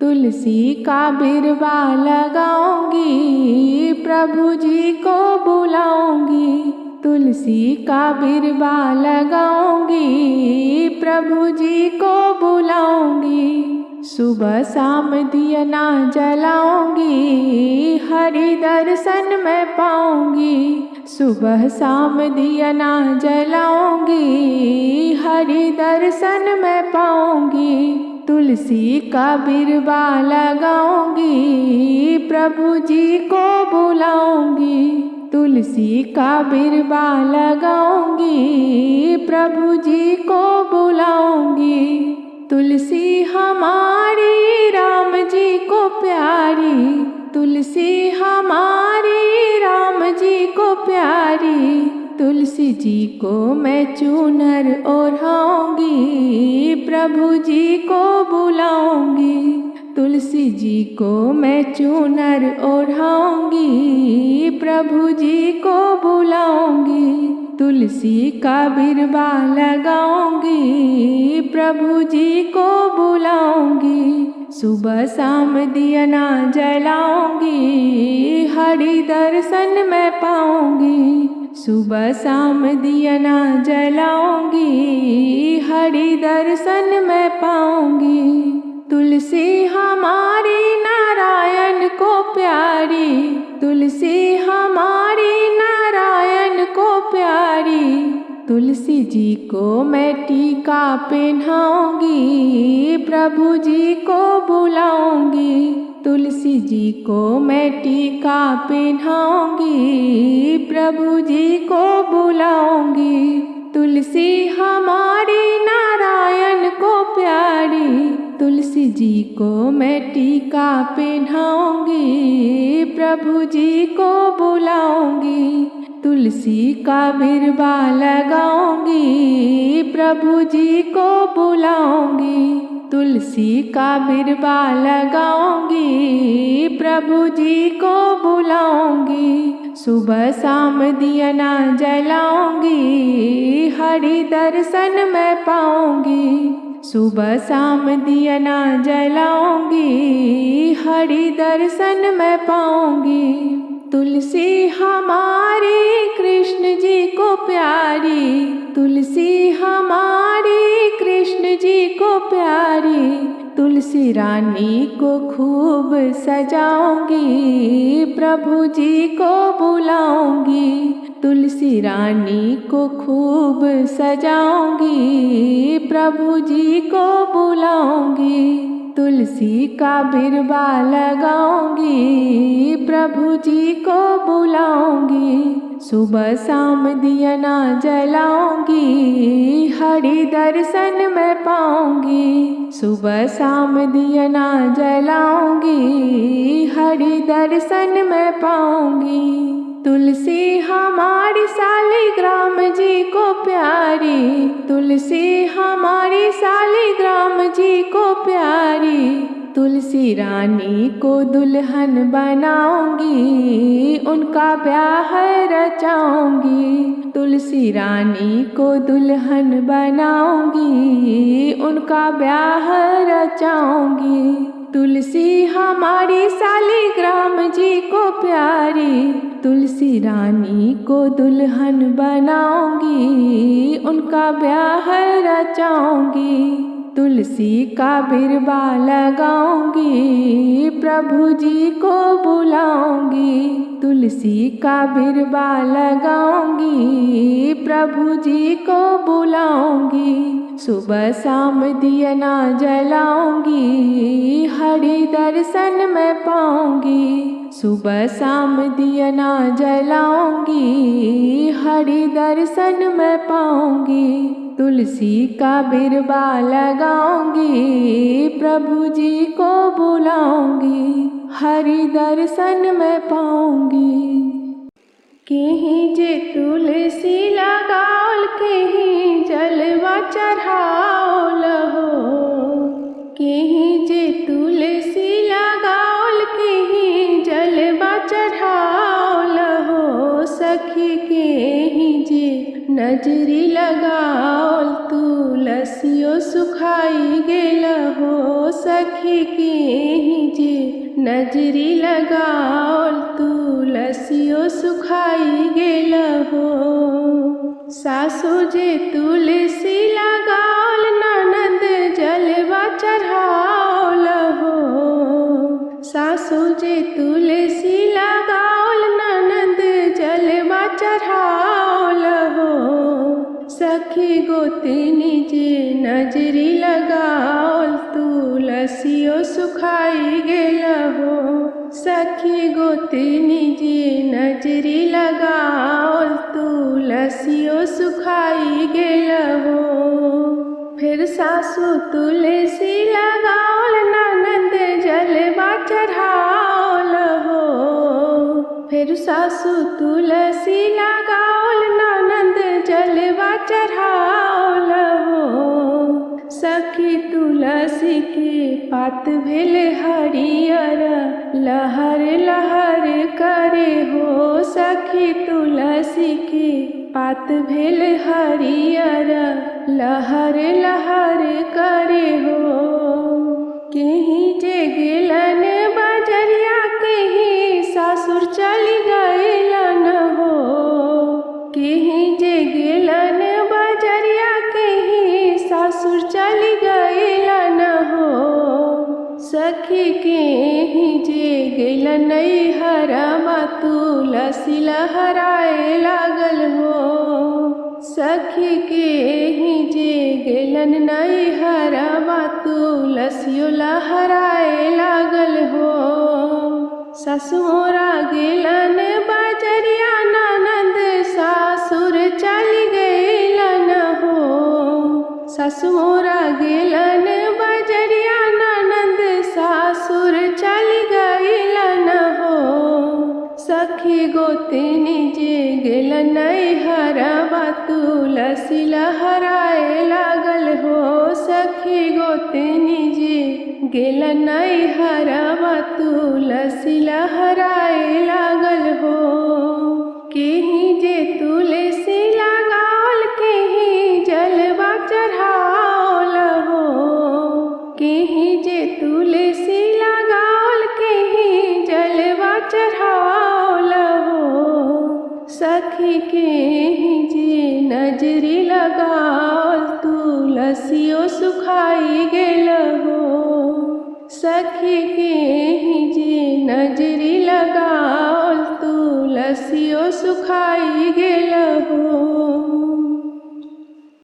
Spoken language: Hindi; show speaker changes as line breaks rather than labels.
तुलसी का बिरवा लगाऊंगी, प्रभु जी को बुलाऊंगी। तुलसी का बिरवा लगाऊंगी, प्रभु जी को बुलाऊंगी। सुबह शाम दिया ना जलाऊंगी, हरि दर्शन मैं पाऊंगी। सुबह शाम दिया ना जलाऊंगी, हरि दर्शन मैं पाऊंगी। तुलसी का बिरवा लगाऊंगी, प्रभु जी को बुलाऊंगी। तुलसी का बिरवा लगाऊंगी, प्रभु जी को बुलाऊंगी। तुलसी हमारी राम जी को प्यारी, तुलसी हमारी राम जी को प्यारी। तुलसी जी को मैं चूनर ओढ़ाऊंगी, प्रभु जी को बुलाऊंगी। तुलसी जी को मैं चूनर ओढ़ाऊंगी, प्रभु जी को बुलाऊंगी। तुलसी का बिरवा लगाऊंगी, प्रभु जी को बुलाऊंगी। सुबह शाम दिया ना जलाऊंगी, हरि दर्शन मैं पाऊंगी। सुबह शाम दिया ना जलाऊंगी, हरि दर्शन मैं पाऊंगी। तुलसी हमारी नारायण को प्यारी, तुलसी हमारी नारायण को प्यारी। तुलसी जी को मैं टीका पहनाऊंगी, प्रभु जी को बुलाऊंगी। तुलसी जी को मैं टीका पहनाऊंगी, प्रभु जी को बुलाऊंगी। तुलसी हमारी नारायण को प्यारी, तुलसी जी को मैं टीका पहनाऊंगी, प्रभु जी को बुलाऊंगी। तुलसी का बिरवा लगाऊंगी, प्रभु जी को बुलाऊंगी। तुलसी का बिरवा लगाऊंगी, प्रभु जी को बुलाऊंगी। सुबह शाम दिया ना जलाऊंगी, हरि दर्शन मैं पाऊंगी। सुबह शाम दिया ना जलाऊंगी, हरि दर्शन मैं पाऊंगी। तुलसी हमारी कृष्ण जी को प्यारी, तुलसी हमारी कृष्ण जी को प्यारी। तुलसी रानी को खूब सजाऊंगी, प्रभु जी को बुलाऊंगी। तुलसी रानी को खूब सजाऊंगी, प्रभु जी को बुलाऊंगी। तुलसी का बिरवा लगाऊंगी, प्रभु जी को बुलाऊंगी। सुबह शाम दिया ना जलाऊंगी, हरि दर्शन मैं पाऊंगी। सुबह शाम दिया ना जलाऊंगी, हरि दर्शन मैं पाऊंगी। तुलसी हमारी शालिग्राम जी को प्यारी, तुलसी हमारी शालिग्राम जी को प्यारी। तुलसी रानी को दुल्हन बनाऊंगी, उनका ब्याह रचाऊंगी। तुलसी रानी को दुल्हन बनाऊंगी, उनका ब्याह रचाऊंगी। तुलसी हमारी शालिग्राम जी को प्यारी, तुलसी रानी को दुल्हन बनाऊंगी, उनका ब्याह रचाऊंगी। तुलसी का बिरवा लगाऊंगी, प्रभु जी को बुलाऊंगी। तुलसी का बिरवा लगाऊंगी, प्रभु जी को बुलाऊंगी। सुबह शाम दिया ना जलाऊंगी, हरि दर्शन मैं पाऊंगी। सुबह शाम दिया ना जलाऊंगी, हरि दर्शन मैं पाऊंगी। तुलसी का बिरवा लगाऊंगी, प्रभु जी को बुलाऊंगी। हरि दर्शन मैं पाऊंगी। कहीं जे तुलसी लगाओल, कहीं जलवा चढ़ाओल हो। कहीं जे तुलसी लगाओल, कहीं जलवा चढ़ाओल हो। सखी कहीं जे नजरी लगाओल, तुलसियो सुखाई गेल हो। सखी कहीं नजरी लगाओल तुलसियो सुखाई गेल हो। सासु जे तुलसी लगाओल ननद जलवा चढ़ाओल हो। सासु जे तुलसी लगाओल ननद जलवा चढ़ाओल हो। सखी गोतनी जे नजरी लगाओल तुलसियो सुखाई गेल हो। सखी गोतनी जे नजरी लगाओल तुलसियो सुखाई गेल हो। फिर सासु तुलसी लगाओल ननद जलवा चढ़ाओल हो। फिर सासु तुलसी लगाओल ननद जलवा चढ़ाओल हो। सखी तुलसी के पात भेल हरियर लहर लहर करे हो। सखी तुलसी के पात भेल हरियर लहर लहर करे हो। कहीं जे गेलन बजरिया कहीं सासुर चली गईलन हो। कहीं जे गेलन बजरिया कहीं सासुर चली गईलन हो। सखी कहीं जे गेलन नैहरवा तुलसी लहराए लागल हो। सखी कहीं जे गेलन नैहरवा तुलसियो लहराए लागल हो। ससुरा गेलन बजरिया ननद सासुर चली गईलन हो। ससुरा गेलन बजरिया ननद सासुर चली गईलन हो। सखी गोतनी जे गेलन नैहरवा तुलसी लहराए लागल हो। सखी गोतनी जे गेलन नैहरवा तुलसी लहराए लागल हो। कहीं जे तुलसी लगाओल कहीं जलवा चढ़ाओल हो। कहीं जे तुलसी लगाओल कहीं जलवा चढ़ाओल हो। सखी कहीं जे नजरी लगाओल तुलसियो सुखाई गेल हो। सखी कहीं जे नजरी लगाओल तुलसियो सुखाई गेल हो।